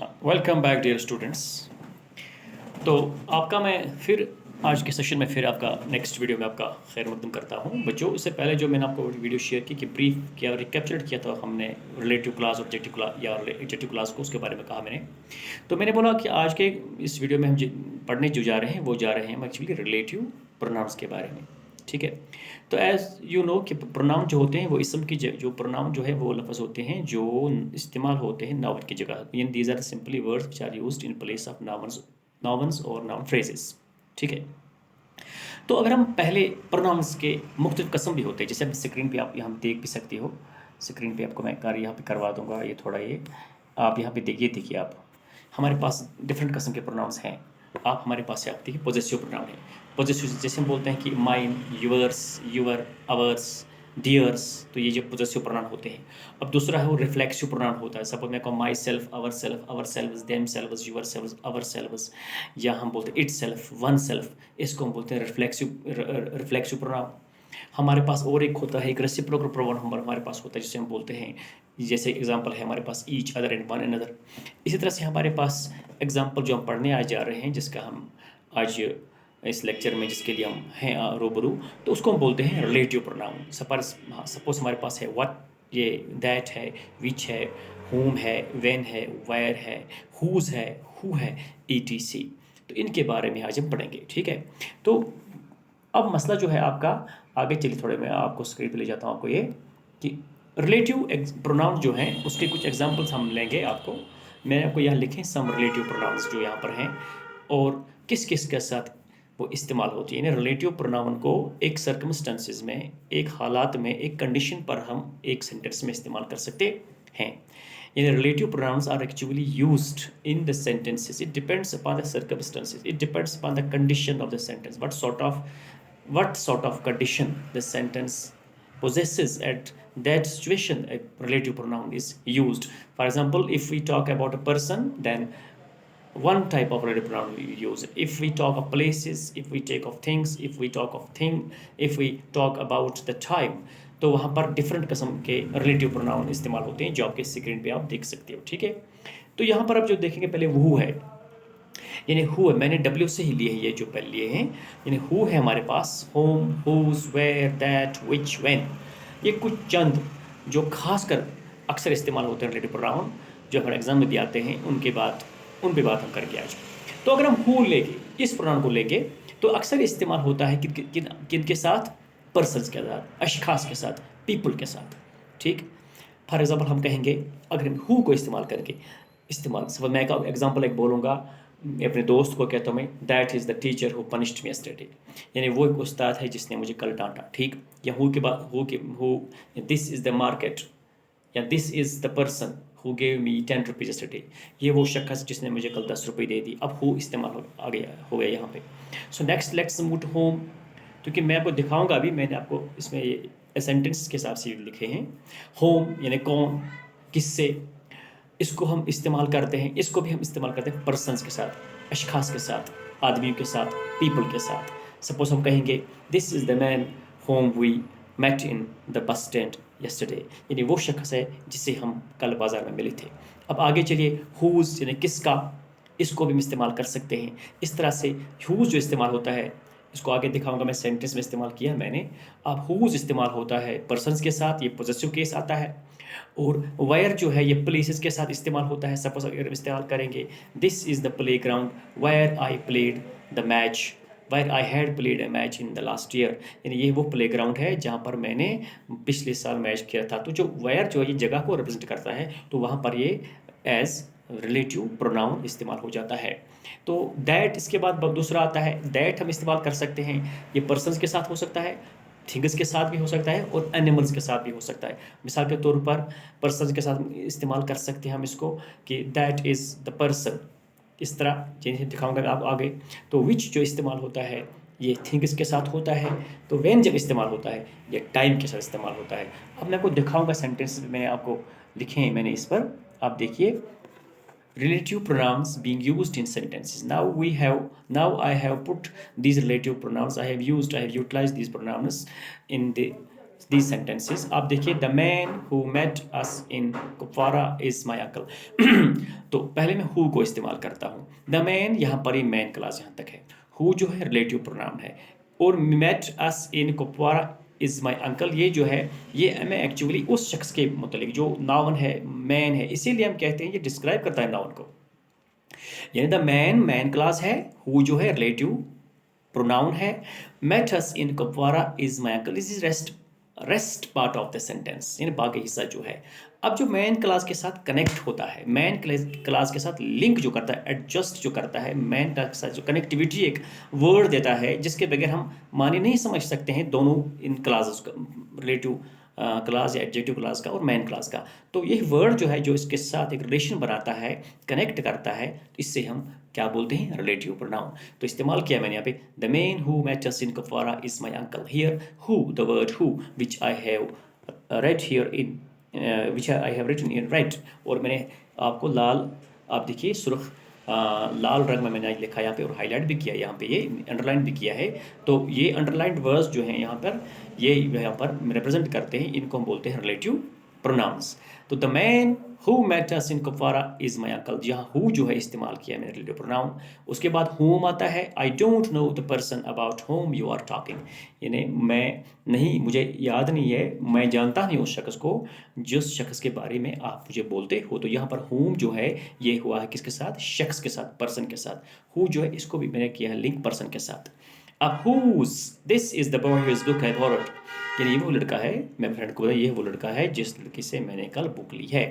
Welcome back dear students. तो आपका मैं फिर आज के सेशन में फिर आपका नेक्स्ट वीडियो में आपका खैर मकदम करता हूँ बच्चों। उससे पहले जो मैंने आपको वीडियो शेयर की कि ब्रीफ किया रिकैप्चर किया था हमने रिलेटिव क्लास ऑब्जेक्टिव क्लास या एडजेक्टिव क्लास को, उसके बारे में कहा मैंने। तो मैंने बोला कि आज के इस वीडियो में हम पढ़ने जो जा रहे हैं वो जा रहे हैं हम एक्चुअली रिलेटिव प्रोनाउंस के बारे में। ठीक है, तो एज यू नो कि प्रोनाउन जो होते हैं वो इसम की जो प्रोनाउन जो है वो लफ्ज़ होते हैं जो इस्तेमाल होते हैं नाउन की जगह। In these are simply words which are used in place of nouns और नाउन फ्रेजेस। ठीक है, तो अगर हम पहले प्रोनाउंस के मुख्तलिफ कस्म भी होते हैं, जैसे आप स्क्रीन पे आप यहाँ देख भी सकते हो। स्क्रीन पे आपको मैं कार्य यहाँ पे करवा दूंगा, ये थोड़ा ये आप यहाँ पे देखिए आप हमारे पास डिफरेंट किस्म के प्रोनाउंस हैं। आप हमारे पास से आप देखिए पॉजेसिव प्रोनाउन है। पॉजेसिव जैसे हम बोलते हैं कि mine, yours, your, hours, dears, तो ये जो पॉजेसिव प्रोनाउन होते हैं। अब दूसरा है वो रिफ्लेक्सिव प्रोनाउन होता है। सपोज मैं कहूँ myself, ourselves, themselves, yourselves, ourselves, या हम बोलते हैं इट सेल्फ, वन सेल्फ, इसको हम बोलते हैं रिफ्लेक्सिव प्रोनाउन। हमारे पास और एक होता है एक रेसिप्रोकल प्रोनाउन हमारे पास होता है जिसे हम बोलते हैं, जैसे एग्जांपल है हमारे पास each other and one another. इसी तरह से हमारे पास एग्जांपल जो हम पढ़ने आज जा रहे हैं, जिसका हम आज इस लेक्चर में जिसके लिए हम हैं रूबरू, तो उसको हम बोलते हैं रिलेटिव प्रोनाउन। सपोज हमारे पास है व्हाट, ये दैट है, विच है, होम है, व्हेन है, वेयर है, हुज है, हु है, etc। तो इनके बारे में आज हम पढ़ेंगे। ठीक है, तो अब मसला जो है आपका आगे चलिए थोड़े मैं आपको स्क्रीन पे ले जाता हूँ आपको ये कि रिलेटिव प्रोनाउन जो हैं उसके कुछ एग्जांपल्स हम लेंगे। आपको मैंने आपको यहाँ लिखे सम रिलेटिव प्रोनाउंस जो यहाँ पर हैं और किस किस के साथ वो इस्तेमाल होती है। यानी रिलेटिव प्रोनाउन को एक सर्कमस्टेंसेस में, एक हालात में, एक कंडीशन पर हम एक सेंटेंस में इस्तेमाल कर सकते हैं। यानी relative pronouns are actually used in the sentences. It depends upon the circumstances, it depends upon the condition of the sentence, what sort of condition the sentence possesses at that situation a relative pronoun is used. For example, if we talk about a person, then one type of relative pronoun we use. If we talk of places, if we take of things, if we talk of thing, if we talk about the time, तो वहाँ पर different किस्म के relative pronoun इस्तेमाल होते हैं जो आपके स्क्रीन पे आप देख सकते हो। ठीक है, तो यहाँ पर आप जो देखेंगे पहले वो है, यानी हु है, मैंने डब्ल्यू से ही लिए हैं ये जो पहले लिए हैं। यानी हु है हमारे पास, whom, whose, where, that, which, when, ये कुछ चंद जो खासकर अक्सर इस्तेमाल होते हैं रिलेटिव प्रोनाउन जो हमारे एग्जाम में भी आते हैं। उन पे बात हम करेंगे आज। तो अगर हम हु लेंगे, इस प्रोनाउन को लेंगे, तो अक्सर इस्तेमाल होता है किन के साथ, पर्सन्स के साथ, अशखास के साथ, पीपल के साथ। ठीक, फॉर एग्जाम्पल हम कहेंगे अगर हम हु को इस्तेमाल करेंगे, सब मैं का एग्जाम्पल एक बोलूँगा, अपने दोस्त को कहता हूँ मैं, that is the teacher who punished me yesterday, यानी वो एक उस्ताद है जिसने मुझे कल डांटा। ठीक, या हु के बाद who, this is the market, या this is the person who gave me 10 rupees yesterday, ये वो शख्स जिसने मुझे कल 10 रुपये दे दी। अब हु इस्तेमाल हो गया यहाँ पे। So next let's move to whom, क्योंकि मैं आपको दिखाऊंगा अभी, मैंने आपको इसमें ये सेंटेंस के हिसाब से लिखे हैं। होम यानी कौन, किससे, इसको हम इस्तेमाल करते हैं, इसको भी हम इस्तेमाल करते हैं पर्सन्स के साथ, अशखास के साथ, आदमियों के साथ, पीपल के साथ। सपोज हम कहेंगे this is the man whom we met in the bus stand yesterday, यानी वो शख्स है जिससे हम कल बाज़ार में मिले थे। अब आगे चलिए, हुज यानी किसका, इसको भी हम इस्तेमाल कर सकते हैं। इस तरह से हुज जो इस्तेमाल होता है, इसको आगे दिखाऊंगा मैं, सेंटेंस में इस्तेमाल किया मैंने। अब हुज इस्तेमाल होता है पर्सन्स के साथ, ये पॉजेसिव केस आता है। और वायर जो है ये प्लेसेस के साथ इस्तेमाल होता है। सपोज अगर हम इस्तेमाल करेंगे this is the play ground wire I played the match, wire I had played a match in the last year, यानी ये वो प्ले ग्राउंड है जहाँ पर मैंने पिछले साल मैच किया था। तो जो वायर जो है ये जगह को रिप्रेजेंट करता है, तो वहाँ पर ये एज रिलेटिव प्रोनाउन इस्तेमाल हो जाता है। तो दैट, इसके बाद दूसरा आता है दैट, हम इस्तेमाल कर सकते हैं, ये पर्सन्स के साथ हो सकता है, थिंग्स के साथ भी हो सकता है और एनिमल्स के साथ भी हो सकता है। मिसाल के तौर पर पर्सन के साथ इस्तेमाल कर सकते हैं हम इसको कि दैट इज़ द पर्सन, इस तरह जिन्हें दिखाऊंगा आप आगे। तो विच जो इस्तेमाल होता है ये थिंग्स के साथ होता है। तो व्हेन जब इस्तेमाल होता है ये टाइम के साथ इस्तेमाल होता है। अब मैं आपको दिखाऊंगा सेंटेंस मैंने आपको लिखे हैं मैंने इस पर, आप देखिए। Relative pronouns being used in sentences. Now I have put these relative pronouns. I have utilized these pronouns in these sentences. आप देखिए, the man who met us in Kupwara is my uncle. तो पहले मैं who को इस्तेमाल करता हूँ. the man यहाँ पर ही man क्लास यहाँ तक है. who जो है रिलेटिव प्रोनाउन है, और met us in Kupwara is my uncle ये जो है, ये मैं एक्चुअली उस शख्स के मतलब जो नाउन है मैन है, इसीलिए हम कहते हैं ये डिस्क्राइब करता है नाउन को. यानी द मैन क्लास है, हु जो है रिलेटिव प्रोनाउन है, met us in Kupwara is my uncle, this is rest part of the sentence, यानी बाकी हिस्सा जो है. अब जो मैन क्लास के साथ कनेक्ट होता है, मैन क्लास के साथ लिंक जो करता है, एडजस्ट जो करता है, मैन के साथ जो कनेक्टिविटी एक वर्ड देता है जिसके बगैर हम माने नहीं समझ सकते हैं दोनों इन क्लासेस का, रिलेटिव क्लास या एडजेक्टिव क्लास का और मैन क्लास का. तो ये वर्ड जो है जो इसके साथ एक रिलेशन बनाता है, कनेक्ट करता है, तो इससे हम क्या बोलते हैं, रिलेटिव प्रोनाउन. तो इस्तेमाल किया मैंने यहाँ पे, the man who met us in Kupwara is my uncle. Here who, the word who which I have red here in, which I have written in red, और मैंने आपको लाल, आप देखिए सुर्ख लाल रंग में मैंने लिखा यहाँ पे और हाईलाइट भी किया, यहाँ पे ये अंडरलाइन भी किया है. तो ये अंडरलाइंड वर्ड्स जो हैं यहाँ पर, ये यहाँ पर रिप्रेजेंट करते हैं, इनको हम बोलते हैं रिलेटिव प्रोनाउंस. तो the man who met us in Kupwara is my uncle, यहाँ हु जो है इस्तेमाल किया मैंने रिलेटिव प्रोनाउन. उसके बाद होम आता है, I don't know the person about whom you are talking, यानी मैं नहीं, मुझे याद नहीं है, मैं जानता नहीं उस शख्स को जिस शख्स के बारे में आप मुझे बोलते हो. तो यहाँ पर होम जो है ये हुआ है किसके साथ, शख्स के साथ, पर्सन के साथ. हु जो है इसको भी मैंने किया है लिंक पर्सन के साथ. अब whose this is the boy whose book I borrowed, यानी ये वो लड़का है, मैं फ्रेंड को बोला ये वो लड़का है जिस लड़की से मैंने कल बुक ली है.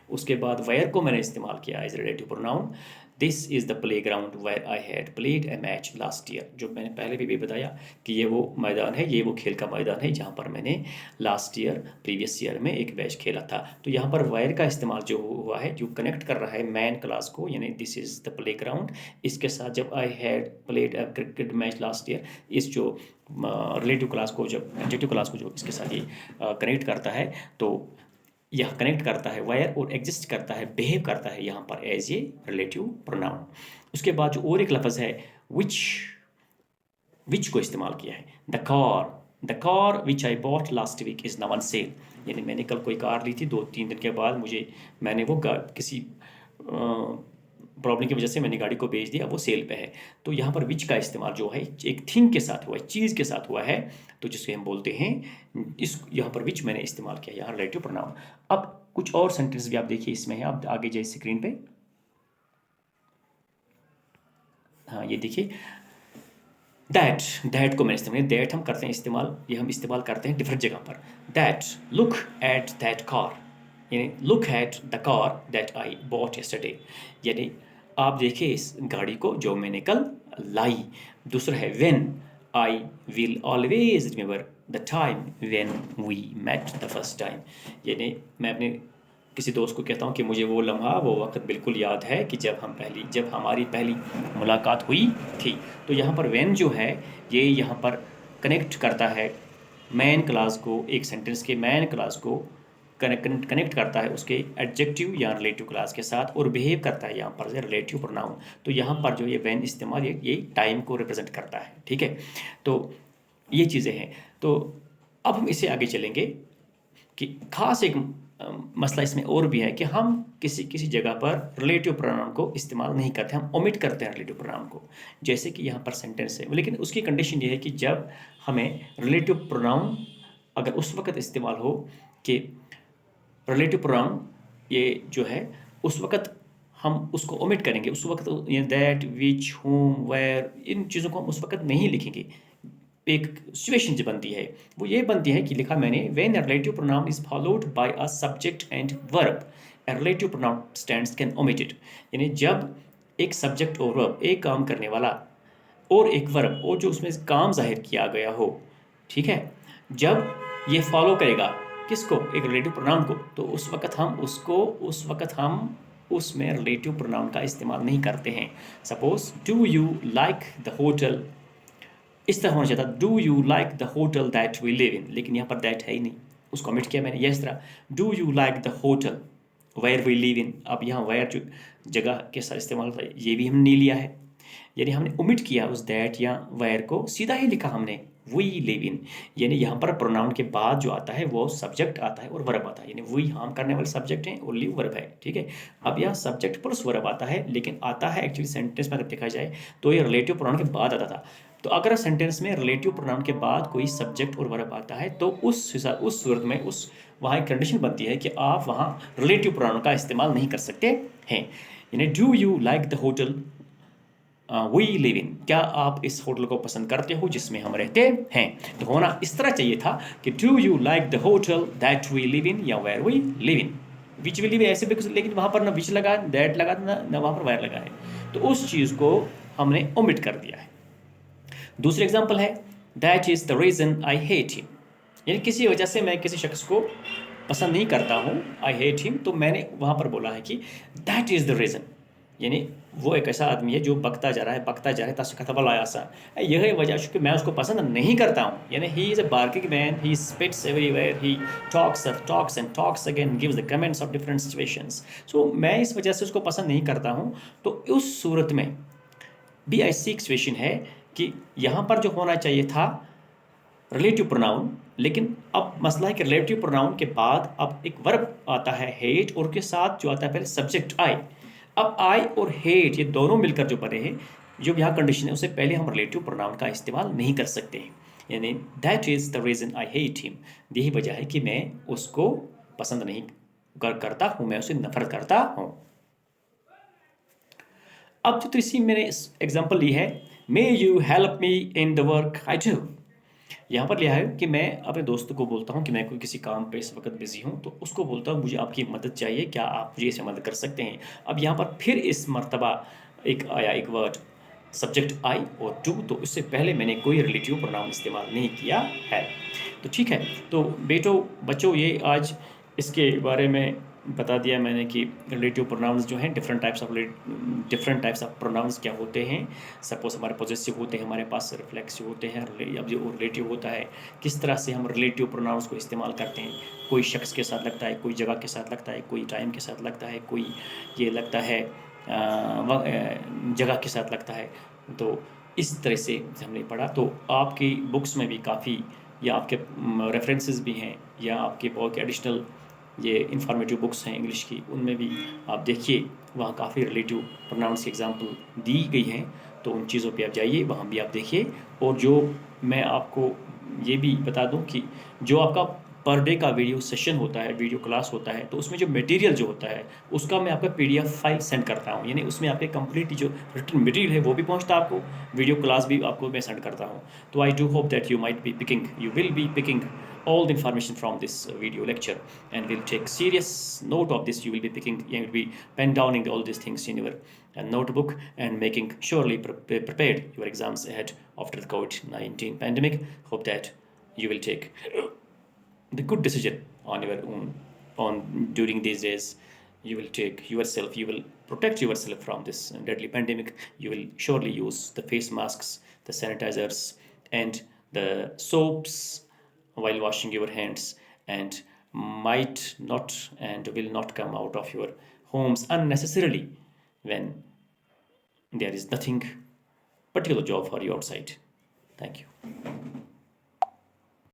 उसके बाद वेयर को मैंने इस्तेमाल किया as relative pronoun. This is the playground where I had played a match last year, जो मैंने पहले भी बताया कि ये वो मैदान है, ये वो खेल का मैदान है जहाँ पर मैंने लास्ट ईयर, प्रीवियस ईयर में एक मैच खेला था. तो यहाँ पर वेयर का इस्तेमाल जो हुआ है, जो कनेक्ट कर रहा है मैन क्लास को, यानी this is the play ground, इसके साथ जब आई had played A cricket match last year, इस जो रिलेटिव क्लास को, जब एडजेक्टिव क्लास को जो इसके साथ ये कनेक्ट करता है, तो यह कनेक्ट करता है वायर और एग्जिस्ट करता है, बिहेव करता है यहाँ पर एज ए रिलेटिव प्रोनाउन. उसके बाद जो और एक लफ्ज़ है विच को इस्तेमाल किया है, the car which I bought last week is now on sale, यानी मैंने कल कोई कार ली थी, 2-3 दिन के बाद मैंने वो किसी प्रॉब्लम की वजह से मैंने गाड़ी को बेच दिया, वो सेल पे है. तो यहाँ पर विच का इस्तेमाल जो है एक थिंग के साथ हुआ है, चीज़ के साथ हुआ है, तो जिसके हम बोलते हैं इस, यहाँ पर विच मैंने इस्तेमाल किया, यहाँ रिलेटिव प्रोनाउन. अब कुछ और सेंटेंस भी आप देखिए इसमें है, आप आगे जाइए स्क्रीन पे. हाँ ये देखिए, दैट को मैंने इस्तेमाल, दैट हम करते हैं इस्तेमाल, ये हम इस्तेमाल करते हैं डिफरेंट जगह पर. That, look at that car, यानी look at the car that I bought yesterday, यानी आप देखिए इस गाड़ी को जो मैंने कल लाई. दूसरा है when, I will always remember the time when we met the first time, यानी मैं अपने किसी दोस्त को कहता हूँ कि मुझे वो लम्हा, वो वक्त बिल्कुल याद है कि जब हमारी पहली मुलाकात हुई थी. तो यहाँ पर व्हेन जो है ये यहाँ पर कनेक्ट करता है मैन क्लास को, एक सेंटेंस के मैन क्लास को कनेक्ट करता है उसके एडजेक्टिव या रिलेटिव क्लास के साथ, और बिहेव करता है यहाँ पर से रिलेटिव प्रोनाउन. तो यहाँ पर जो ये व्हेन इस्तेमाल, ये टाइम को रिप्रेजेंट करता है. ठीक है, तो ये चीज़ें हैं. तो अब हम इससे आगे चलेंगे कि खास एक मसला इसमें और भी है कि हम किसी जगह पर रिलेटिव प्रोनाउन को इस्तेमाल नहीं करते, हम ओमिट करते हैं रिलेटिव प्रोनाउन को. जैसे कि यहाँ पर सेंटेंस है, लेकिन उसकी कंडीशन ये है कि जब हमें रिलेटिव प्रोनाउन अगर उस वक्त इस्तेमाल हो कि रिलेटिव प्रोनाउन ये जो है, उस वक्त हम उसको ओमिट करेंगे, उस वक्त दैट, विच, होम, वेयर, इन चीज़ों को हम उस वक्त नहीं लिखेंगे. एक सिचुएशन जो बनती है वो ये बनती है कि लिखा मैंने, when a relative pronoun is followed by a subject and verb a relative pronoun stands can omitted, यानी जब एक सब्जेक्ट और वर्ब, एक काम करने वाला और एक वर्ब, और जो उसमें काम जाहिर किया गया हो, ठीक है, जब ये फॉलो करेगा किसको, एक रिलेटिव प्रोनाउन को, तो उस वक्त हम उसमें रिलेटिव प्रोनाउन का इस्तेमाल नहीं करते हैं. Suppose do you like the hotel, इस तरह होना चाहिए था, do you like the hotel that we live in, लेकिन यहाँ पर दैट है ही नहीं, उसको ओमिट किया मैंने. इस तरह do you like the hotel where we live in, अब यहाँ वेयर जो जगह के साथ इस्तेमाल था, ये भी हमने नहीं लिया है, यानी हमने ओमिट किया उस दैट या वेयर को, सीधा ही लिखा हमने वी लिव इन, यानी यहाँ पर प्रोनाउन के बाद जो आता है वो सब्जेक्ट आता है और वर्ब आता है, यानी वी हम करने वाले सब्जेक्ट हैं और लिव वर्ब है, ठीक है। अब यहाँ सब्जेक्ट प्लस वर्ब आता है, लेकिन आता है एक्चुअली सेंटेंस में अगर देखा जाए तो ये रिलेटिव प्रोनाउन के बाद आता था। तो अगर सेंटेंस में रिलेटिव प्रोनाउन के बाद कोई सब्जेक्ट और वर्ब आता है तो उस सूरत में उस वहाँ एक कंडीशन बनती है कि आप वहाँ रिलेटिव प्रोनाउन का इस्तेमाल नहीं कर सकते हैं। यानी do you like the hotel we live in, क्या आप इस होटल को पसंद करते हो जिसमें हम रहते हैं। तो होना इस तरह चाहिए था कि do you like the hotel that we live in या where we live in. Which we live ऐसे भी, लेकिन वहाँ पर ना विच लगा, दैट लगा, ना वहाँ पर वेयर लगा है, तो उस चीज़ को हमने ओमिट कर दिया है। दूसरी एग्जाम्पल है that is the reason I hate him, यानी किसी वजह से मैं किसी शख्स को पसंद नहीं करता हूँ, आई हेट हिम, तो मैंने वहाँ पर बोला है कि दैट इज़ द रीज़न, यानी वो एक ऐसा आदमी है जो बकता जा रहा है तस कथा बला आसा, यही वजह है कि मैं उसको पसंद नहीं करता हूँ। यानी he is a barking man, he spits everywhere, he talks and talks again, gives the comments of different situations. So मैं इस वजह से उसको पसंद नहीं करता हूँ। तो उस सूरत में भी ऐसी एक सिचुएशन है कि यहाँ पर जो होना चाहिए था रिलेटिव प्रोनाउन, लेकिन अब मसला है कि रिलेटिव प्रोनाउन के बाद अब एक वर्ब आता है हेट, और उसके साथ जो आता है पहले सब्जेक्ट आई। अब आई और हेट ये दोनों मिलकर जो बने हैं, जो यहाँ कंडीशन है, उससे पहले हम रिलेटिव प्रोनाउन का इस्तेमाल नहीं कर सकते हैं। यानी that is the reason I hate him, यही वजह है कि मैं उसको पसंद नहीं करता हूँ, मैं उसे नफरत करता हूँ। अब जो तीसरी मैंने एग्जाम्पल ली है, may you help me in the work I do, यहाँ पर लिया है कि मैं अपने दोस्त को बोलता हूँ कि मैं कोई किसी काम पे इस वक्त बिजी हूँ, तो उसको बोलता हूँ मुझे आपकी मदद चाहिए, क्या आप मुझे इसमें मदद कर सकते हैं। अब यहाँ पर फिर इस मर्तबा एक आया एक वर्ड सब्जेक्ट आई और टू, तो इससे पहले मैंने कोई रिलेटिव प्रोनाउन इस्तेमाल नहीं किया है। तो ठीक है, तो बच्चों ये आज इसके बारे में बता दिया मैंने कि रिलेटिव प्रोनाउंस जो हैं डिफरेंट टाइप्स ऑफ प्रोनाउंस क्या होते हैं। सपोज हमारे पॉजेसिव होते हैं, हमारे पास रिफ्लेक्सिव होते हैं, अब जो रिलेटिव होता है किस तरह से हम रिलेटिव प्रोनाउंस को इस्तेमाल करते हैं। कोई शख्स के साथ लगता है, कोई जगह के साथ लगता है, कोई टाइम के साथ लगता है, कोई ये लगता है जगह के साथ लगता है। तो इस तरह से हमने पढ़ा। तो आपकी बुक्स में भी काफ़ी या आपके रेफरेंसेस भी हैं, या आपके बहुत एडिशनल ये इंफॉर्मेटिव बुक्स हैं इंग्लिश की, उनमें भी आप देखिए, वहाँ काफ़ी रिलेटिव प्रोनाउंस की एग्जांपल दी गई हैं। तो उन चीज़ों पे आप जाइए, वहाँ भी आप देखिए। और जो मैं आपको ये भी बता दूं कि जो आपका पर डे का वीडियो सेशन होता है, वीडियो क्लास होता है, तो उसमें जो मटेरियल जो होता है उसका मैं आपका PDF फाइल सेंड करता हूँ, यानी उसमें आपके कंप्लीट जो रिटन मटेरियल है वो भी पहुँचता है आपको, वीडियो क्लास भी आपको मैं सेंड करता हूँ। तो I do hope that you will be picking all the information from this video lecture, and will take serious note of this. You will be picking, you will be pen downing all these things in your notebook, and making surely prepared your exams ahead after the COVID-19 pandemic. Hope that you will take the good decision on your own on during these days. You will take yourself, you will protect yourself from this deadly pandemic. You will surely use the face masks, the sanitizers, and the soaps while washing your hands, and might not and will not come out of your homes unnecessarily when there is nothing particular job for you outside. Thank you.